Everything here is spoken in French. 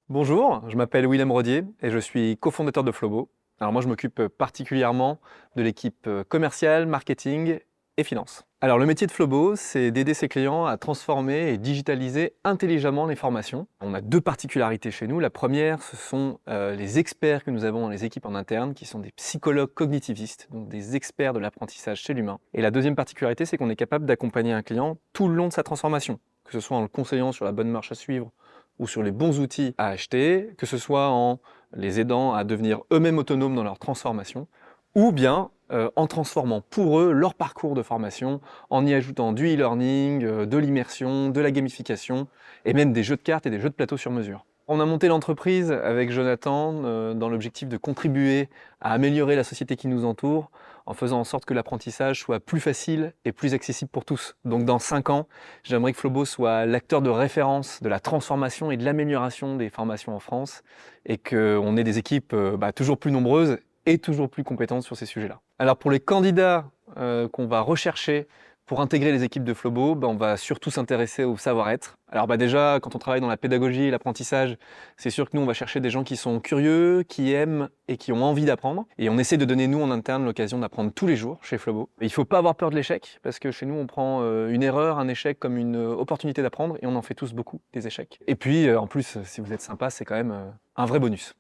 Bonjour, je m'appelle Willem Rodier et je suis cofondateur de Flobo. Alors moi je m'occupe particulièrement de l'équipe commerciale, marketing et finance. Alors le métier de Flobo, c'est d'aider ses clients à transformer et digitaliser intelligemment les formations. On a deux particularités chez nous. La première, ce sont les experts que nous avons dans les équipes en interne, qui sont des psychologues cognitivistes, donc des experts de l'apprentissage chez l'humain. Et la deuxième particularité, c'est qu'on est capable d'accompagner un client tout le long de sa transformation, que ce soit en le conseillant sur la bonne marche à suivre ou sur les bons outils à acheter, que ce soit en les aidant à devenir eux-mêmes autonomes dans leur transformation, ou bien en transformant pour eux leur parcours de formation, en y ajoutant du e-learning, de l'immersion, de la gamification, et même des jeux de cartes et des jeux de plateau sur mesure. On a monté l'entreprise avec Jonathan dans l'objectif de contribuer à améliorer la société qui nous entoure en faisant en sorte que l'apprentissage soit plus facile et plus accessible pour tous. Donc dans 5 ans, j'aimerais que Flobo soit l'acteur de référence de la transformation et de l'amélioration des formations en France et qu'on ait des équipes toujours plus nombreuses et toujours plus compétentes sur ces sujets-là. Alors pour les candidats qu'on va rechercher pour intégrer les équipes de Flobo, on va surtout s'intéresser au savoir-être. Alors déjà, quand on travaille dans la pédagogie et l'apprentissage, c'est sûr que nous, on va chercher des gens qui sont curieux, qui aiment et qui ont envie d'apprendre. Et on essaie de donner, nous, en interne, l'occasion d'apprendre tous les jours chez Flobo. Il ne faut pas avoir peur de l'échec, parce que chez nous, on prend une erreur, un échec comme une opportunité d'apprendre, et on en fait tous beaucoup, des échecs. Et puis, en plus, si vous êtes sympa, c'est quand même un vrai bonus.